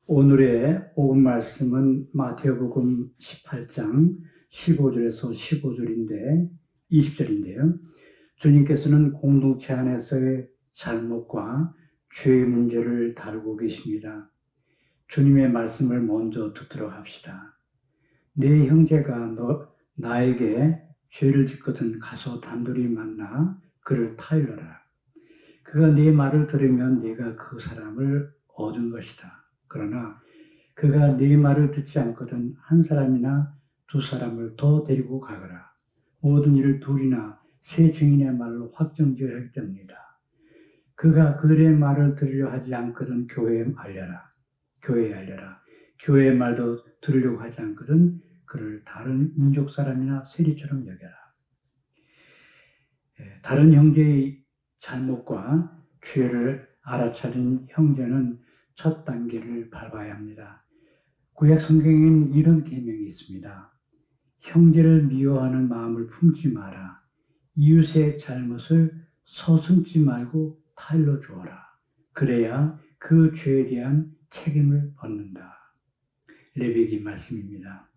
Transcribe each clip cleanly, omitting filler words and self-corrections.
오늘의 복음 말씀은 마태복음 18장 15절에서 15절인데 20절인데요. 주님께서는 공동체 안에서의 잘못과 죄의 문제를 다루고 계십니다. 주님의 말씀을 먼저 듣도록 합시다. 네 형제가 나에게 죄를 짓거든 가서 단둘이 만나 그를 타일러라. 그가 네 말을 들으면 네가 그 사람을 얻은 것이다. 그러나 그가 네 말을 듣지 않거든 한 사람이나 두 사람을 더 데리고 가거라. 모든 일을 둘이나 세 증인의 말로 확정지어야 하기 때문이다. 그가 그들의 말을 들으려 하지 않거든 교회에 알려라. 교회의 말도 들으려고 하지 않거든 그를 다른 민족 사람이나 세리처럼 여겨라. 다른 형제의 잘못과 죄를 알아차린 형제는 첫 단계를 밟아야 합니다. 구약 성경에는 이런 계명이 있습니다. 형제를 미워하는 마음을 품지 마라. 이웃의 잘못을 서슴지 말고 타일러 주어라. 그래야 그 죄에 대한 책임을 벗는다. 레위기 말씀입니다.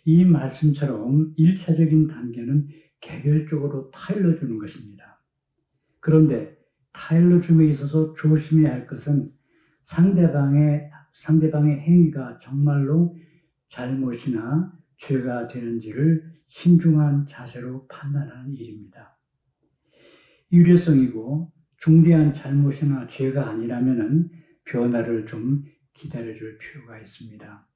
이 말씀처럼 1차적인 단계는 개별적으로 타일러 주는 것입니다. 그런데 타일러 줌에 있어서 조심해야 할 것은 상대방의 행위가 정말로 잘못이나 죄가 되는지를 신중한 자세로 판단하는 일입니다. 일회성이고 중대한 잘못이나 죄가 아니라면 변화를 좀 기다려줄 필요가 있습니다.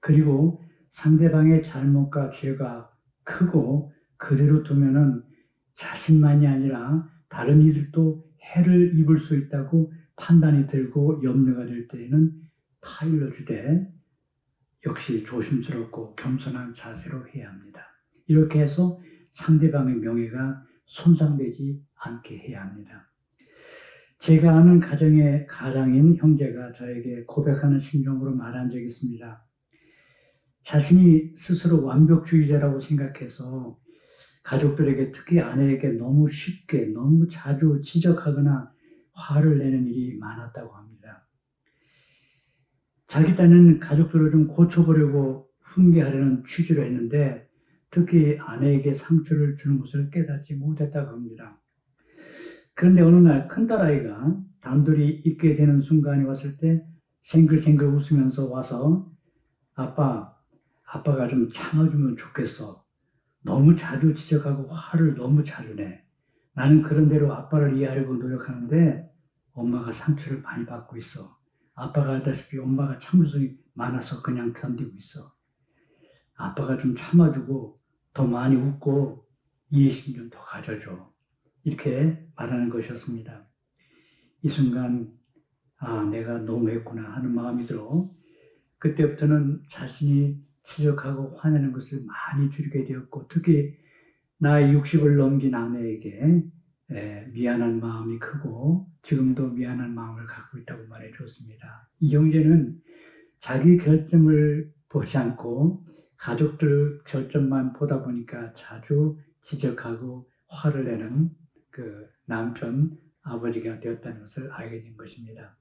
그리고 상대방의 잘못과 죄가 크고 그대로 두면은 자신만이 아니라 다른 이들도 해를 입을 수 있다고 판단이 들고 염려가 될 때에는 타일러 주되 역시 조심스럽고 겸손한 자세로 해야 합니다. 이렇게 해서 상대방의 명예가 손상되지 않게 해야 합니다. 제가 아는 가정의 가장인 형제가 저에게 고백하는 심정으로 말한 적이 있습니다. 자신이 스스로 완벽주의자라고 생각해서 가족들에게 특히 아내에게 너무 쉽게 너무 자주 지적하거나 화를 내는 일이 많았다고 합니다. 자기 딴에는 가족들을 좀 고쳐보려고 훈계하려는 취지로 했는데 특히 아내에게 상처를 주는 것을 깨닫지 못했다고 합니다. 그런데 어느 날 큰딸아이가 단둘이 있게 되는 순간이 왔을 때 생글생글 웃으면서 와서 아빠가 좀 참아주면 좋겠어. 너무 자주 지적하고 화를 너무 자주 내. 나는 그런 대로 아빠를 이해하려고 노력하는데 엄마가 상처를 많이 받고 있어. 아빠가 알다시피 엄마가 참을성이 많아서 그냥 견디고 있어. 아빠가 좀 참아주고 더 많이 웃고 이해심 좀 더 가져줘. 이렇게 말하는 것이었습니다. 이 순간 내가 너무했구나 하는 마음이 들어 그때부터는 자신이 지적하고 화내는 것을 많이 줄이게 되었고 특히 나이 60을 넘긴 아내에게 미안한 마음이 크고 지금도 미안한 마음을 갖고 있다고 말해 주었습니다. 이 형제는 자기 결점을 보지 않고 가족들 결점만 보다 보니까 자주 지적하고 화를 내는 그 남편, 아버지가 되었다는 것을 알게 된 것입니다.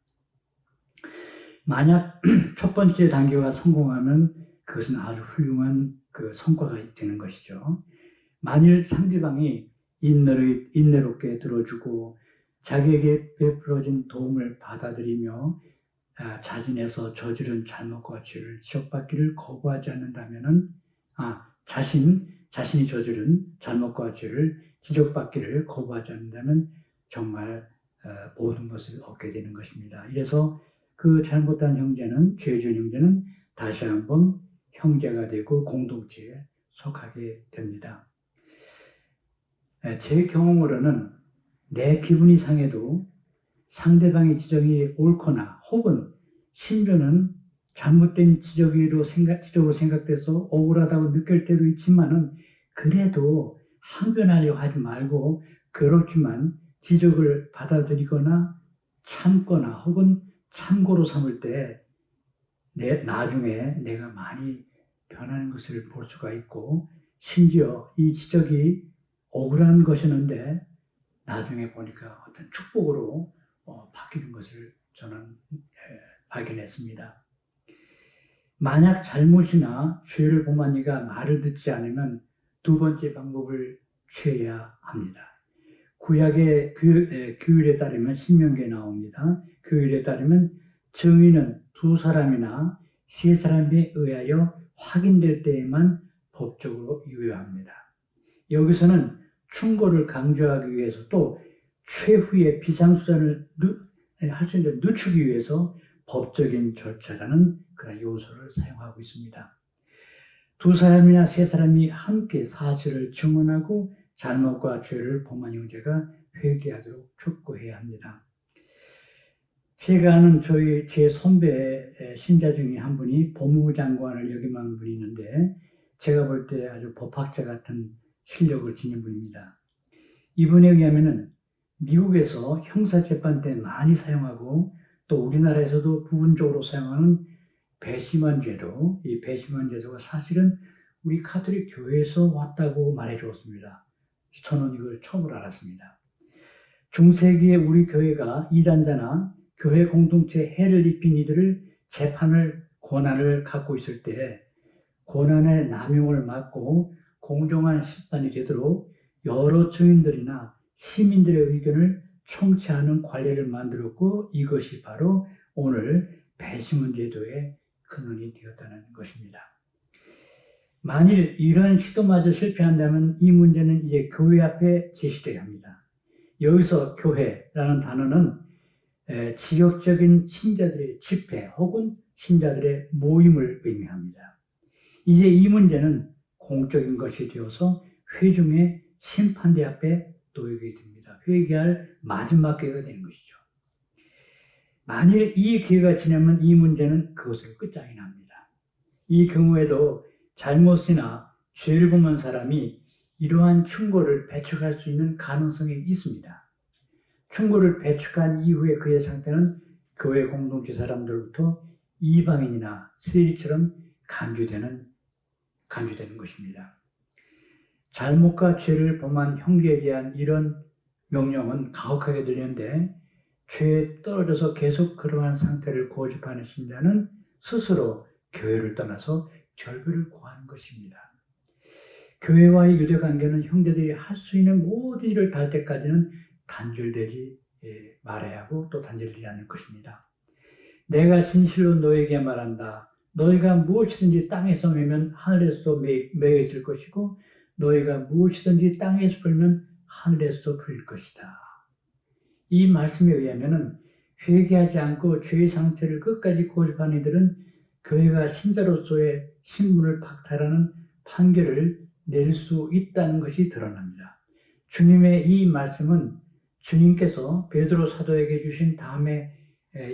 만약 첫 번째 단계가 성공하면 그것은 아주 훌륭한 그 성과가 되는 것이죠. 만일 상대방이 인내롭게 들어주고 자기에게 베풀어진 도움을 받아들이며 자진해서 저지른 잘못과 죄를 지적받기를 거부하지 않는다면은 자신이 저지른 잘못과 죄를 지적받기를 거부하지 않는다면 정말 모든 것을 얻게 되는 것입니다. 이래서 그 잘못한 형제는 죄 지은 형제는 다시 한번 형제가 되고 공동체에 속하게 됩니다. 제 경험으로는 내 기분이 상해도 상대방의 지적이 옳거나 혹은 심지어는 잘못된 지적으로 생각돼서 억울하다고 느낄 때도 있지만은 그래도 항변하려 하지 말고 그렇지만 지적을 받아들이거나 참거나 혹은 참고로 삼을 때 나중에 내가 많이 변하는 것을 볼 수가 있고 심지어 이 지적이 억울한 것이었는데 나중에 보니까 어떤 축복으로 바뀌는 것을 저는 발견했습니다. 만약 잘못이나 죄를 범한 이가 말을 듣지 않으면 두 번째 방법을 취해야 합니다. 구약의 규율에 따르면 신명기에 나옵니다. 규율에 따르면 증인은 두 사람이나 세 사람에 의하여 확인될 때에만 법적으로 유효합니다. 여기서는 충고를 강조하기 위해서 또 최후의 비상수단을 늦추기 위해서 법적인 절차라는 그런 요소를 사용하고 있습니다. 두 사람이나 세 사람이 함께 사실을 증언하고 잘못과 죄를 범한 형제가 회개하도록 촉구해야 합니다. 제가 아는 제 선배 신자 중에 한 분이 법무부 장관을 역임한 분이 있는데 제가 볼 때 아주 법학자 같은 실력을 지닌 분입니다. 이분에 의하면은 미국에서 형사재판 때 많이 사용하고 또 우리나라에서도 부분적으로 사용하는 배심원제도, 이 배심원제도가 사실은 우리 카톨릭 교회에서 왔다고 말해 주었습니다. 저는 이걸 처음으로 알았습니다. 중세기에 우리 교회가 이단자나 교회 공동체에 해를 입힌 이들을 재판을 권한을 갖고 있을 때 권한의 남용을 막고 공정한 심판이 되도록 여러 증인들이나 시민들의 의견을 청취하는 관례를 만들었고 이것이 바로 오늘 배심원제도의 근원이 되었다는 것입니다. 만일 이런 시도마저 실패한다면 이 문제는 이제 교회 앞에 제시되어야 합니다. 여기서 교회라는 단어는 지역적인 신자들의 집회 혹은 신자들의 모임을 의미합니다. 이제 이 문제는 공적인 것이 되어서 회중의 심판대 앞에 놓이게 됩니다. 회개할 마지막 기회가 되는 것이죠. 만일 이 기회가 지나면 이 문제는 그것으로 끝장이 납니다. 이 경우에도 잘못이나 죄를 범한 사람이 이러한 충고를 배척할 수 있는 가능성이 있습니다. 충고를 배척한 이후에 그의 상태는 교회 공동체 사람들로부터 이방인이나 세리처럼 간주되는 것입니다. 잘못과 죄를 범한 형제에 대한 이런 명령은 가혹하게 들리는데 죄에 떨어져서 계속 그러한 상태를 고집하는 신자는 스스로 교회를 떠나서 결별을 구하는 것입니다. 교회와의 유대 관계는 형제들이 할 수 있는 모든 일을 다 할 때까지는 단절되지 말아야 하고 또 단절되지 않을 것입니다. 내가 진실로 너에게 말한다. 너희가 무엇이든지 땅에서 매면 하늘에서도 매여 있을 것이고 너희가 무엇이든지 땅에서 풀면 하늘에서도 풀릴 것이다. 이 말씀에 의하면 회개하지 않고 죄의 상태를 끝까지 고집하는 이들은 교회가 신자로서의 신분을 박탈하는 판결을 낼 수 있다는 것이 드러납니다. 주님의 이 말씀은 주님께서 베드로 사도에게 주신 다음의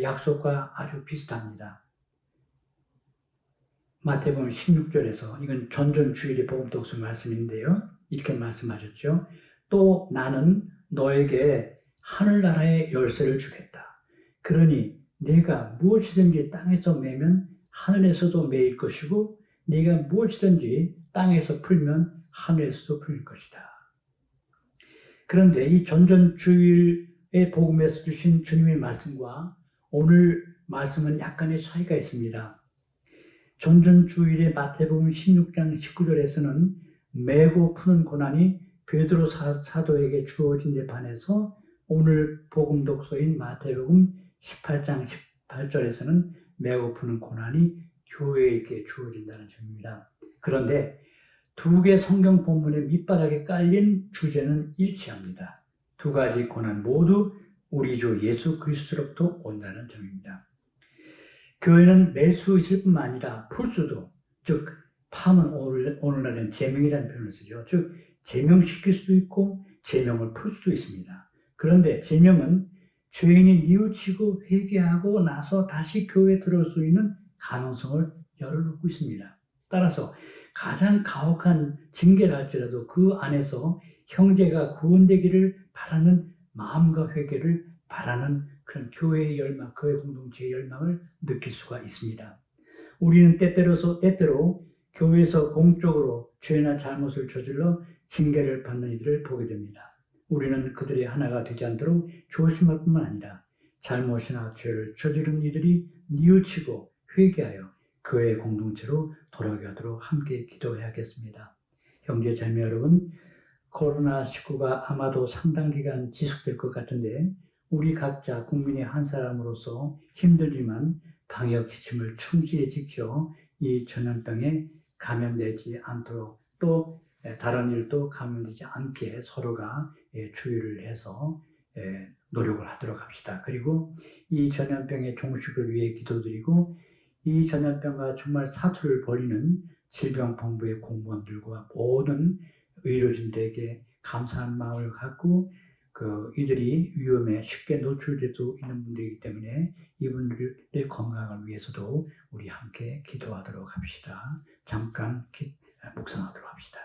약속과 아주 비슷합니다. 마태복음 16절에서 이건 전전주일의 복음 독서 말씀인데요. 이렇게 말씀하셨죠. 또 나는 너에게 하늘나라의 열쇠를 주겠다. 그러니 네가 무엇이든지 땅에서 매면 하늘에서도 매일 것이고 네가 무엇이든지 땅에서 풀면 하늘에서도 풀릴 것이다. 그런데 이 전전주일의 복음에서 주신 주님의 말씀과 오늘 말씀은 약간의 차이가 있습니다. 전전주일의 마태복음 16장 19절에서는 매고 푸는 고난이 베드로 사도에게 주어진 데 반해서 오늘 복음 독서인 마태복음 18장 18절에서는 매고 푸는 고난이 교회에게 주어진다는 점입니다. 그런데 두 개 성경 본문의 밑바닥에 깔린 주제는 일치합니다. 두 가지 고난 모두 우리 주 예수 그리스도로부터 온다는 점입니다. 교회는 맬 수 있을 뿐만 아니라 풀 수도, 즉 팜은 오늘날은 제명이라는 표현을 쓰죠. 즉 제명시킬 수도 있고 제명을 풀 수도 있습니다. 그런데 제명은 죄인이 뉘우치고 회개하고 나서 다시 교회에 들어올 수 있는 가능성을 열어놓고 있습니다. 따라서 가장 가혹한 징계를 할지라도 그 안에서 형제가 구원되기를 바라는 마음과 회개를 바라는 그런 교회의 열망, 교회 공동체의 열망을 느낄 수가 있습니다. 우리는 때때로 교회에서 공적으로 죄나 잘못을 저질러 징계를 받는 이들을 보게 됩니다. 우리는 그들의 하나가 되지 않도록 조심할 뿐만 아니라 잘못이나 죄를 저지른 이들이 뉘우치고 회개하여 교회 공동체로 돌아가게 하도록 함께 기도해야겠습니다. 형제 자매 여러분, 코로나19가 아마도 상당 기간 지속될 것 같은데 우리 각자 국민의 한 사람으로서 힘들지만 방역 지침을 충실히 지켜 이 전염병에 감염되지 않도록 또 다른 일도 감염되지 않게 서로가 주의를 해서 노력을 하도록 합시다. 그리고 이 전염병의 종식을 위해 기도드리고 이 전염병과 정말 사투를 벌이는 질병본부의 공무원들과 모든 의료진들에게 감사한 마음을 갖고 이들이 위험에 쉽게 노출될 수 있는 분들이기 때문에 이분들의 건강을 위해서도 우리 함께 기도하도록 합시다. 잠깐 묵상하도록 합시다.